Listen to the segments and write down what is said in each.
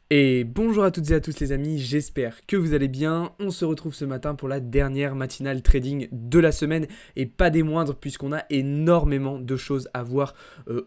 Et bonjour à toutes et à tous les amis, j'espère que vous allez bien. On se retrouve ce matin pour la dernière matinale trading de la semaine et pas des moindres puisqu'on a énormément de choses à voir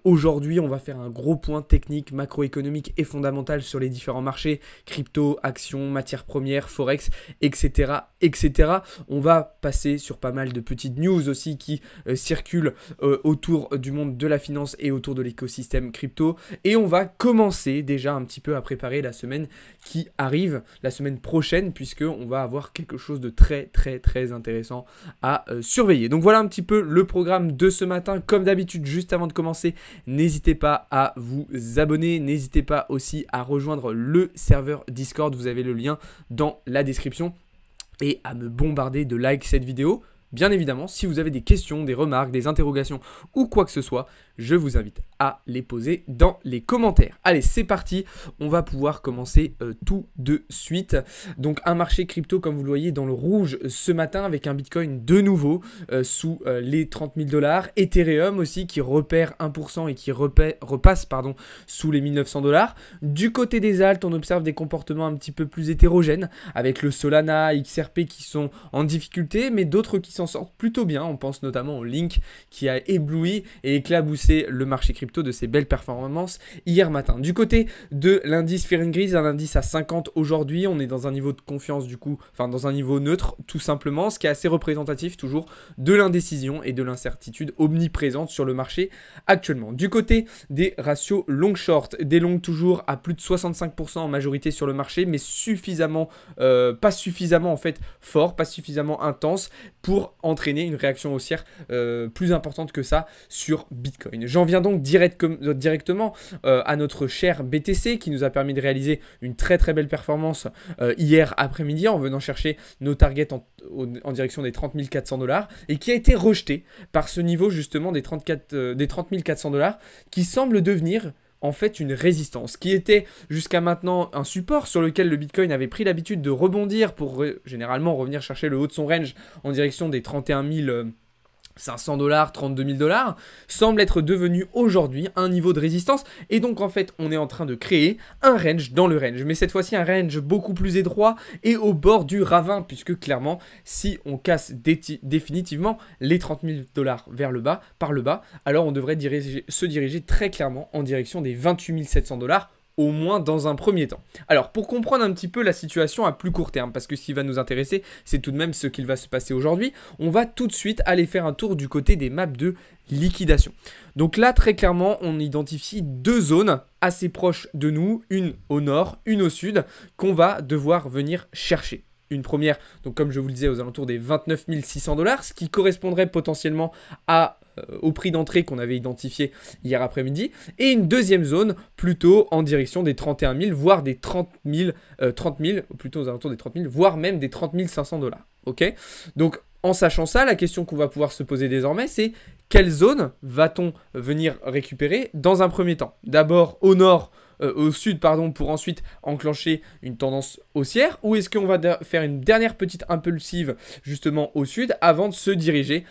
aujourd'hui. On va faire un gros point technique, macroéconomique et fondamental sur les différents marchés, crypto, actions, matières premières, forex, etc. etc. On va passer sur pas mal de petites news aussi qui circulent autour du monde de la finance et autour de l'écosystème crypto. Et on va commencer déjà un petit peu à préparer la semaine qui arrive, la semaine prochaine, puisque on va avoir quelque chose de très intéressant à surveiller. Donc voilà un petit peu le programme de ce matin. Comme d'habitude, juste avant de commencer, n'hésitez pas à vous abonner, n'hésitez pas aussi à rejoindre le serveur Discord, vous avez le lien dans la description, et à me bombarder de likes cette vidéo. Bien évidemment, si vous avez des questions, des remarques, des interrogations ou quoi que ce soit, je vous invite à les poser dans les commentaires. Allez, c'est parti, on va pouvoir commencer tout de suite. Donc un marché crypto, comme vous le voyez, dans le rouge ce matin avec un Bitcoin de nouveau sous les 30 000 $. Ethereum aussi qui repère 1% et qui repasse sous les 1900 $. Du côté des alts, on observe des comportements un petit peu plus hétérogènes avec le Solana, XRP qui sont en difficulté, mais d'autres qui s'en sortent plutôt bien. On pense notamment au Link qui a ébloui et éclaboussé le marché crypto de ses belles performances hier matin. Du côté de l'indice Fear and Greed, un indice à 50 aujourd'hui, on est dans un niveau de confiance du coup, enfin dans un niveau neutre tout simplement, ce qui est assez représentatif toujours de l'indécision et de l'incertitude omniprésente sur le marché actuellement. Du côté des ratios long-short, des longs toujours à plus de 65% en majorité sur le marché, mais suffisamment, pas suffisamment en fait fort, pas suffisamment intense pour entraîner une réaction haussière plus importante que ça sur Bitcoin. J'en viens donc directement à notre cher BTC qui nous a permis de réaliser une très belle performance hier après-midi en venant chercher nos targets en direction des 30 400 $ et qui a été rejeté par ce niveau justement des 30 400 $ qui semble devenir en fait une résistance qui était jusqu'à maintenant un support sur lequel le Bitcoin avait pris l'habitude de rebondir pour généralement revenir chercher le haut de son range en direction des 31 500 $, 32 000 $, semble être devenu aujourd'hui un niveau de résistance. Et donc, en fait, on est en train de créer un range dans le range. Mais cette fois-ci, un range beaucoup plus étroit et au bord du ravin. Puisque clairement, si on casse définitivement les 30 000 $ par le bas, alors on devrait se diriger très clairement en direction des 28 700 $. Au moins dans un premier temps. Alors, pour comprendre un petit peu la situation à plus court terme, parce que ce qui va nous intéresser, c'est tout de même ce qu'il va se passer aujourd'hui, on va tout de suite aller faire un tour du côté des maps de liquidation. Donc là, très clairement, on identifie deux zones assez proches de nous, une au nord, une au sud, qu'on va devoir venir chercher. Une première, donc comme je vous le disais, aux alentours des 29 600 $, ce qui correspondrait potentiellement au prix d'entrée qu'on avait identifié hier après-midi, et une deuxième zone plutôt en direction des 31 000, voire des 30 000, ou plutôt aux alentours des 30 000, voire même des 30 500 $. Ok. Donc en sachant ça, la question qu'on va pouvoir se poser désormais, c'est quelle zone va-t-on venir récupérer dans un premier temps? D'abord au nord, au sud, pour ensuite enclencher une tendance haussière, ou est-ce qu'on va faire une dernière petite impulsive justement au sud avant de se diriger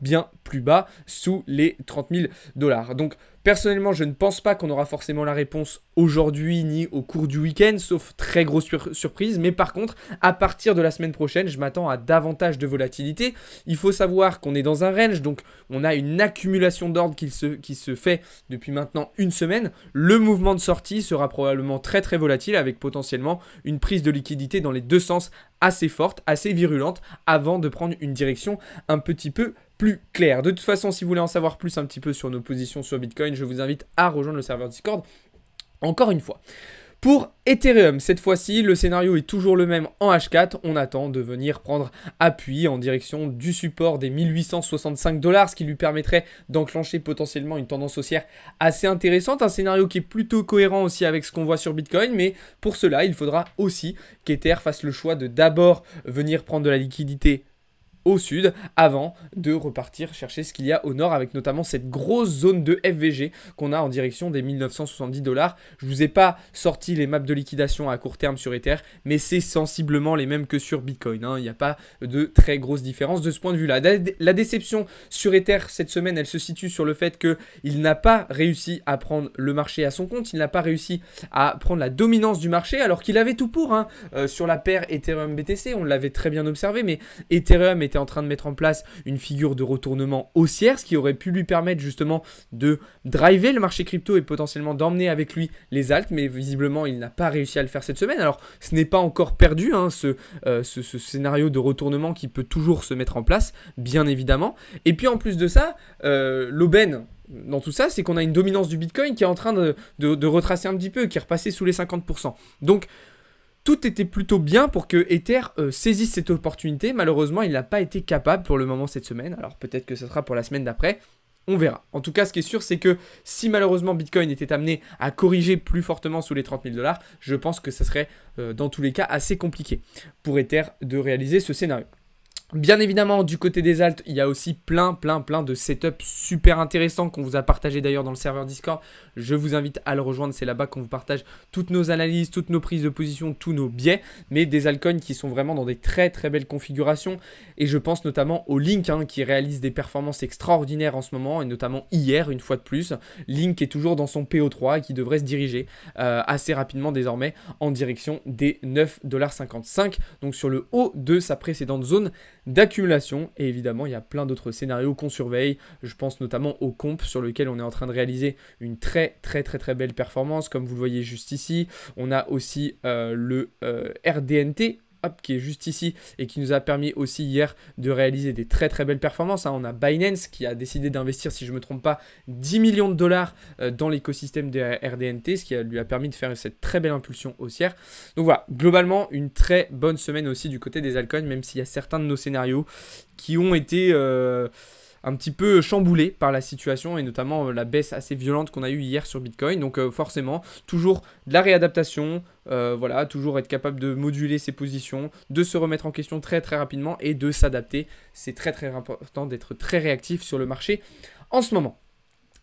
bien plus bas sous les 30 000 $. Donc personnellement, je ne pense pas qu'on aura forcément la réponse aujourd'hui ni au cours du week-end, sauf très grosse surprise. Mais par contre, à partir de la semaine prochaine, je m'attends à davantage de volatilité. Il faut savoir qu'on est dans un range, donc on a une accumulation d'ordre qui se fait depuis maintenant une semaine. Le mouvement de sortie sera probablement très volatile avec potentiellement une prise de liquidité dans les deux sens assez forte, assez virulente, avant de prendre une direction un petit peu plus clair. De toute façon, si vous voulez en savoir plus un petit peu sur nos positions sur Bitcoin, je vous invite à rejoindre le serveur Discord. Encore une fois. Pour Ethereum, cette fois-ci, le scénario est toujours le même en H4. On attend de venir prendre appui en direction du support des 1865 $, ce qui lui permettrait d'enclencher potentiellement une tendance haussière assez intéressante. Un scénario qui est plutôt cohérent aussi avec ce qu'on voit sur Bitcoin, mais pour cela, il faudra aussi qu'Ether fasse le choix de d'abord venir prendre de la liquidité au sud avant de repartir chercher ce qu'il y a au nord avec notamment cette grosse zone de FVG qu'on a en direction des 1970 $. Je vous ai pas sorti les maps de liquidation à court terme sur Ether, mais c'est sensiblement les mêmes que sur Bitcoin, hein. Il n'y a pas de très grosse différence de ce point de vue là. La déception sur Ether cette semaine, elle se situe sur le fait qu'il n'a pas réussi à prendre le marché à son compte, il n'a pas réussi à prendre la dominance du marché alors qu'il avait tout pour, hein. Sur la paire Ethereum BTC, on l'avait très bien observé, mais Ethereum était en train de mettre en place une figure de retournement haussière, ce qui aurait pu lui permettre justement de driver le marché crypto et potentiellement d'emmener avec lui les alts, mais visiblement il n'a pas réussi à le faire cette semaine. Alors ce n'est pas encore perdu, hein, ce scénario de retournement qui peut toujours se mettre en place, bien évidemment. Et puis en plus de ça, l'aubaine dans tout ça, c'est qu'on a une dominance du Bitcoin qui est en train de retracer un petit peu, qui est repassé sous les 50%. Donc tout était plutôt bien pour que Ether saisisse cette opportunité. Malheureusement, il n'a pas été capable pour le moment cette semaine. Alors peut-être que ce sera pour la semaine d'après. On verra. En tout cas, ce qui est sûr, c'est que si malheureusement Bitcoin était amené à corriger plus fortement sous les 30 000 $, je pense que ça serait dans tous les cas assez compliqué pour Ether de réaliser ce scénario. Bien évidemment, du côté des alts, il y a aussi plein de setups super intéressants qu'on vous a partagé d'ailleurs dans le serveur Discord. Je vous invite à le rejoindre, c'est là-bas qu'on vous partage toutes nos analyses, toutes nos prises de position, tous nos biais, mais des altcoins qui sont vraiment dans des très belles configurations. Et je pense notamment au Link, hein, qui réalise des performances extraordinaires en ce moment, et notamment hier, une fois de plus. Link est toujours dans son PO3 et qui devrait se diriger assez rapidement désormais en direction des 9,55 $, donc sur le haut de sa précédente zone d'accumulation. Et évidemment, il y a plein d'autres scénarios qu'on surveille. Je pense notamment au comp sur lequel on est en train de réaliser une très belle performance, comme vous le voyez juste ici. On a aussi le RDNT, qui est juste ici et qui nous a permis aussi hier de réaliser des très belles performances, hein. On a Binance qui a décidé d'investir, si je ne me trompe pas, 10 millions de dollars dans l'écosystème de RDNT, ce qui lui a permis de faire cette très belle impulsion haussière. Donc voilà, globalement, une très bonne semaine aussi du côté des altcoins, même s'il y a certains de nos scénarios qui ont été un petit peu chamboulé par la situation et notamment la baisse assez violente qu'on a eue hier sur Bitcoin. Donc forcément, toujours de la réadaptation, voilà, toujours être capable de moduler ses positions, de se remettre en question très rapidement et de s'adapter. C'est très important d'être très réactif sur le marché en ce moment.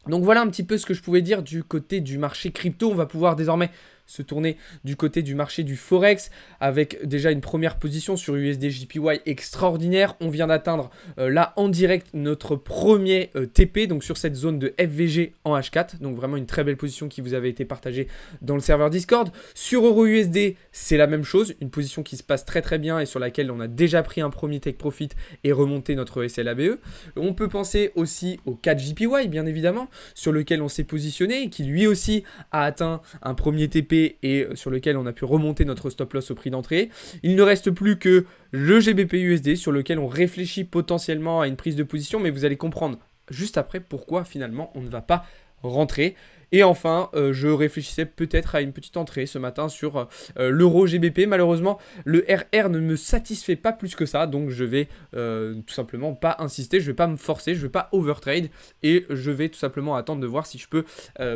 Donc voilà un petit peu ce que je pouvais dire du côté du marché crypto. On va pouvoir désormais se tourner du côté du marché du Forex avec déjà une première position sur USD JPY extraordinaire. On vient d'atteindre là en direct notre premier TP, donc sur cette zone de FVG en H4. Donc vraiment une très belle position qui vous avait été partagée dans le serveur Discord. Sur EURUSD, c'est la même chose, une position qui se passe très bien et sur laquelle on a déjà pris un premier take profit et remonté notre SLABE. On peut penser aussi au 4 JPY bien évidemment, sur lequel on s'est positionné et qui lui aussi a atteint un premier TP et sur lequel on a pu remonter notre stop loss au prix d'entrée. Il ne reste plus que le GBP USD sur lequel on réfléchit potentiellement à une prise de position, mais vous allez comprendre juste après pourquoi finalement on ne va pas rentrer. Et enfin, je réfléchissais peut-être à une petite entrée ce matin sur l'euro GBP. Malheureusement, le RR ne me satisfait pas plus que ça. Donc, je vais tout simplement pas insister. Je ne vais pas me forcer. Je ne vais pas overtrade. Et je vais tout simplement attendre de voir si je peux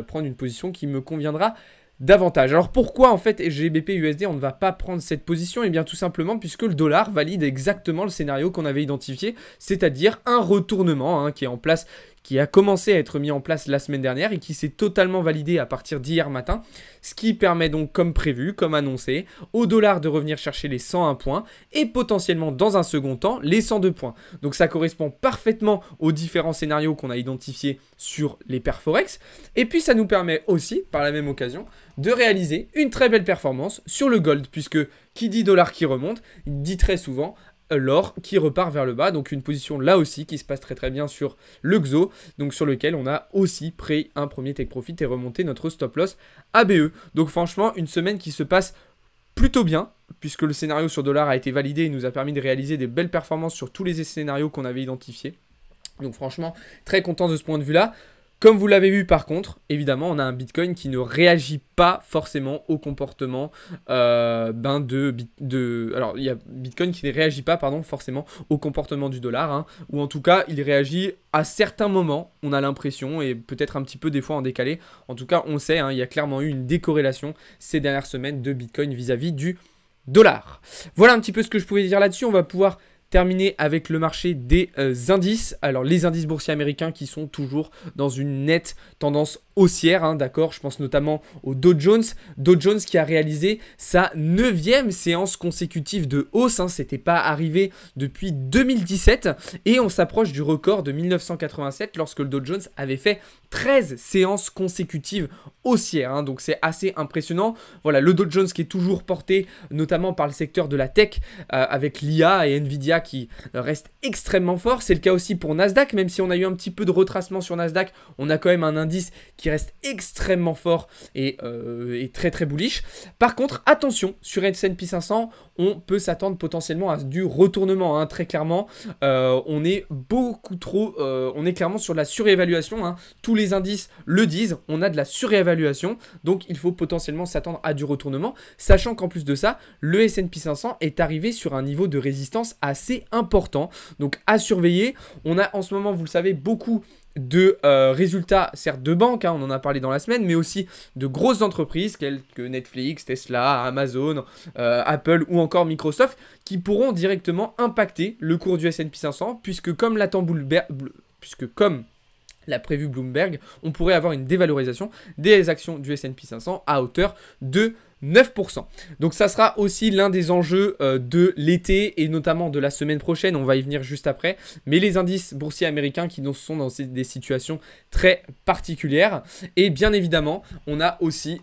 prendre une position qui me conviendra davantage. Alors pourquoi en fait GBP USD on ne va pas prendre cette position? Et bien tout simplement puisque le dollar valide exactement le scénario qu'on avait identifié, c'est-à-dire un retournement qui est en place, qui a commencé à être mis en place la semaine dernière et qui s'est totalement validé à partir d'hier matin, ce qui permet donc comme prévu, comme annoncé, au dollar de revenir chercher les 101 points et potentiellement dans un second temps les 102 points. Donc ça correspond parfaitement aux différents scénarios qu'on a identifiés sur les paires Forex et puis ça nous permet aussi par la même occasion de réaliser une très belle performance sur le gold puisque qui dit dollar qui remonte, dit très souvent l'or qui repart vers le bas, donc une position là aussi qui se passe très bien sur le XO, donc sur lequel on a aussi pris un premier take profit et remonté notre stop loss ABE. Donc franchement une semaine qui se passe plutôt bien puisque le scénario sur dollar a été validé et nous a permis de réaliser des belles performances sur tous les scénarios qu'on avait identifiés. Donc franchement très content de ce point de vue là. Comme vous l'avez vu par contre, évidemment, on a un Bitcoin qui ne réagit pas forcément au comportement alors, il y a Bitcoin qui ne réagit pas, forcément au comportement du dollar, ou en tout cas, il réagit à certains moments, on a l'impression, et peut-être un petit peu des fois en décalé. En tout cas, on sait, il y a clairement eu une décorrélation ces dernières semaines de Bitcoin vis-à-vis du dollar. Voilà un petit peu ce que je pouvais dire là-dessus. On va pouvoir terminer avec le marché des indices. Alors les indices boursiers américains qui sont toujours dans une nette tendance haussière, hein, d'accord. Je pense notamment au Dow Jones. Dow Jones qui a réalisé sa 9e séance consécutive de hausse. Hein, c'était pas arrivé depuis 2017 et on s'approche du record de 1987 lorsque le Dow Jones avait fait 13 séances consécutives haussières. Hein, donc c'est assez impressionnant. Voilà, le Dow Jones qui est toujours porté notamment par le secteur de la tech avec l'IA et Nvidia qui reste extrêmement fort. C'est le cas aussi pour Nasdaq, même si on a eu un petit peu de retracement sur Nasdaq, on a quand même un indice qui reste extrêmement fort et très très bullish. Par contre, attention, sur S&P 500, on peut s'attendre potentiellement à du retournement, hein, très clairement. On est beaucoup trop, on est clairement sur de la surévaluation, hein. Tous les indices le disent, on a de la surévaluation, donc il faut potentiellement s'attendre à du retournement, sachant qu'en plus de ça, le S&P 500 est arrivé sur un niveau de résistance assez important, donc à surveiller. On a en ce moment, vous le savez, beaucoup de résultats, certes de banques, hein, on en a parlé dans la semaine, mais aussi de grosses entreprises telles que Netflix, Tesla, Amazon, Apple ou encore Microsoft, qui pourront directement impacter le cours du S&P 500, puisque comme l'a prévu Bloomberg, on pourrait avoir une dévalorisation des actions du S&P 500 à hauteur de 9%. Donc ça sera aussi l'un des enjeux de l'été et notamment de la semaine prochaine, on va y venir juste après, mais les indices boursiers américains qui sont dans des situations très particulières. Et bien évidemment, on a aussi,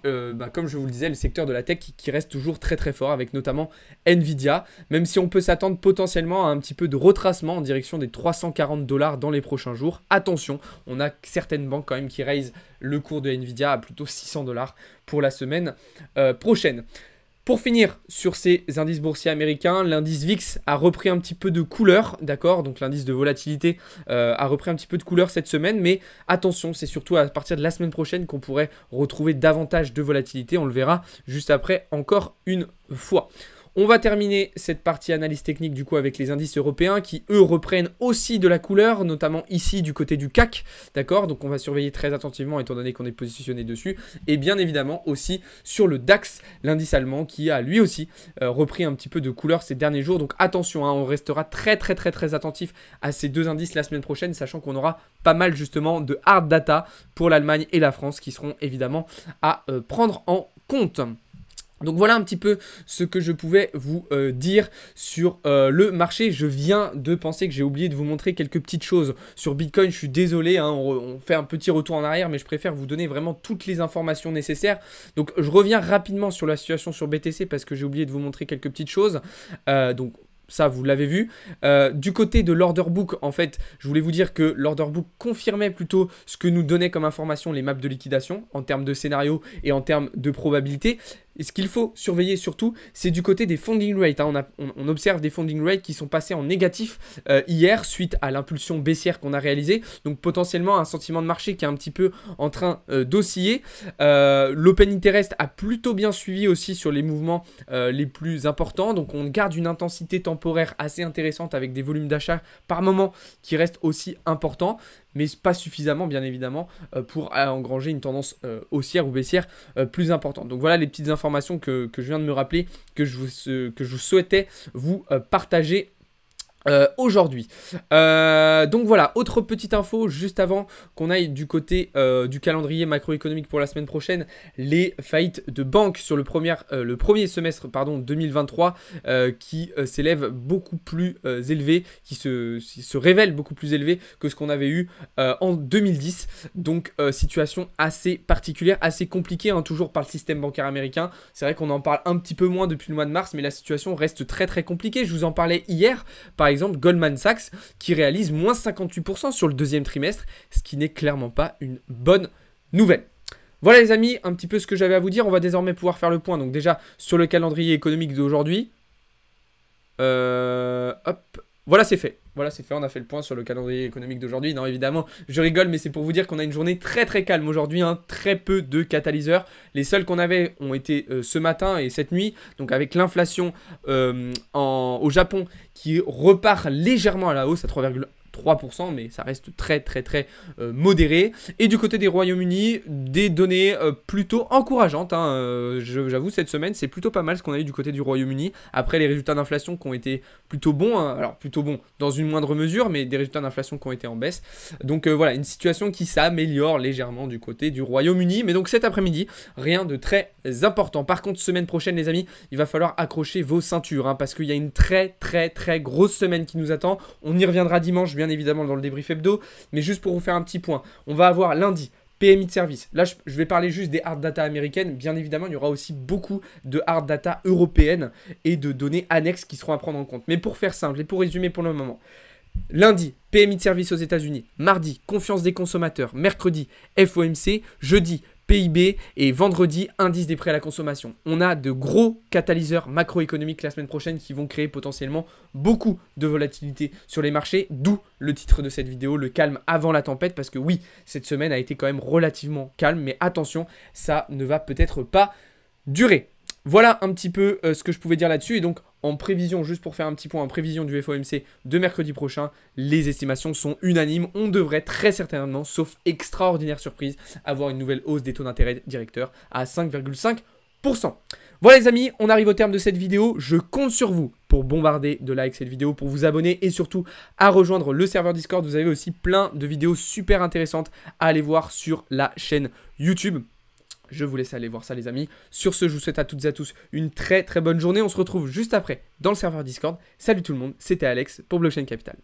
comme je vous le disais, le secteur de la tech qui reste toujours très très fort avec notamment Nvidia, même si on peut s'attendre potentiellement à un petit peu de retracement en direction des 340 $ dans les prochains jours. Attention, on a certaines banques quand même qui raisent le cours de Nvidia à plutôt 600 $ pour la semaine prochaine. Pour finir sur ces indices boursiers américains, l'indice VIX a repris un petit peu de couleur, d'accord. Donc l'indice de volatilité a repris un petit peu de couleur cette semaine, mais attention, c'est surtout à partir de la semaine prochaine qu'on pourrait retrouver davantage de volatilité. On le verra juste après encore une fois. On va terminer cette partie analyse technique du coup avec les indices européens qui eux reprennent aussi de la couleur, notamment ici du côté du CAC, d'accord. Donc on va surveiller très attentivement étant donné qu'on est positionné dessus. Et bien évidemment aussi sur le DAX, l'indice allemand qui a lui aussi repris un petit peu de couleur ces derniers jours. Donc attention, hein, on restera très attentif à ces deux indices la semaine prochaine, sachant qu'on aura pas mal justement de hard data pour l'Allemagne et la France qui seront évidemment à prendre en compte. Donc voilà un petit peu ce que je pouvais vous dire sur le marché. Je viens de penser que j'ai oublié de vous montrer quelques petites choses sur Bitcoin. Je suis désolé, hein, on fait un petit retour en arrière, mais je préfère vous donner vraiment toutes les informations nécessaires. Donc je reviens rapidement sur la situation sur BTC parce que j'ai oublié de vous montrer quelques petites choses. Donc ça, vous l'avez vu. Du côté de l'order book, en fait, je voulais vous dire que l'order book confirmait plutôt ce que nous donnaient comme information les maps de liquidation en termes de scénario et en termes de probabilité. Et ce qu'il faut surveiller surtout, c'est du côté des funding rates. Hein. On observe des funding rates qui sont passés en négatif hier suite à l'impulsion baissière qu'on a réalisée. Donc potentiellement un sentiment de marché qui est un petit peu en train d'osciller. L'open interest a plutôt bien suivi aussi sur les mouvements les plus importants. Donc on garde une intensité temporaire assez intéressante avec des volumes d'achat par moment qui restent aussi importants, mais pas suffisamment bien évidemment pour engranger une tendance haussière ou baissière plus importante. Donc voilà les petites informations que je viens de me rappeler, que je souhaitais vous partager aujourd'hui. Donc voilà, autre petite info juste avant qu'on aille du côté du calendrier macroéconomique pour la semaine prochaine, les faillites de banques sur le premier semestre 2023 qui s'élèvent beaucoup plus élevés, qui se révèlent beaucoup plus élevés que ce qu'on avait eu en 2010. Donc situation assez particulière, assez compliquée, hein, toujours par le système bancaire américain. C'est vrai qu'on en parle un petit peu moins depuis le mois de mars, mais la situation reste très compliquée. Je vous en parlais hier, par exemple Goldman Sachs qui réalise moins 58% sur le deuxième trimestre, ce qui n'est clairement pas une bonne nouvelle. Voilà les amis, un petit peu ce que j'avais à vous dire. On va désormais pouvoir faire le point. Donc déjà sur le calendrier économique d'aujourd'hui. Hop, voilà c'est fait. Voilà, c'est fait, on a fait le point sur le calendrier économique d'aujourd'hui. Non, évidemment, je rigole, mais c'est pour vous dire qu'on a une journée très calme aujourd'hui, hein, très peu de catalyseurs. Les seuls qu'on avait ont été ce matin et cette nuit, donc avec l'inflation au Japon qui repart légèrement à la hausse à 3%, mais ça reste très modéré. Et du côté des Royaumes-Unis, des données plutôt encourageantes, hein, j'avoue cette semaine c'est plutôt pas mal ce qu'on a eu du côté du Royaume-Uni, après les résultats d'inflation qui ont été plutôt bons, hein, alors plutôt bons dans une moindre mesure, mais des résultats d'inflation qui ont été en baisse, donc voilà, une situation qui s'améliore légèrement du côté du Royaume-Uni, mais donc cet après-midi, rien de très important. Par contre, semaine prochaine les amis, il va falloir accrocher vos ceintures, hein, parce qu'il y a une très grosse semaine qui nous attend. On y reviendra dimanche bien évidemment dans le débrief hebdo, mais juste pour vous faire un petit point, on va avoir lundi PMI de service. Là, je vais parler juste des hard data américaines. Bien évidemment, il y aura aussi beaucoup de hard data européennes et de données annexes qui seront à prendre en compte. Mais pour faire simple et pour résumer pour le moment, lundi, PMI de service aux États-Unis. Mardi, confiance des consommateurs. Mercredi, FOMC. Jeudi, PIB et vendredi, indice des prix à la consommation. On a de gros catalyseurs macroéconomiques la semaine prochaine qui vont créer potentiellement beaucoup de volatilité sur les marchés, d'où le titre de cette vidéo, le calme avant la tempête, parce que oui, cette semaine a été quand même relativement calme, mais attention, ça ne va peut-être pas durer. Voilà un petit peu ce que je pouvais dire là-dessus, et donc en prévision, juste pour faire un petit point, en prévision du FOMC de mercredi prochain, les estimations sont unanimes. On devrait très certainement, sauf extraordinaire surprise, avoir une nouvelle hausse des taux d'intérêt directeurs à 5,5%. Voilà les amis, on arrive au terme de cette vidéo. Je compte sur vous pour bombarder de likes cette vidéo, pour vous abonner et surtout à rejoindre le serveur Discord. Vous avez aussi plein de vidéos super intéressantes à aller voir sur la chaîne YouTube. Je vous laisse aller voir ça les amis. Sur ce, je vous souhaite à toutes et à tous une très bonne journée. On se retrouve juste après dans le serveur Discord. Salut tout le monde, c'était Alex pour Blockchain Capital.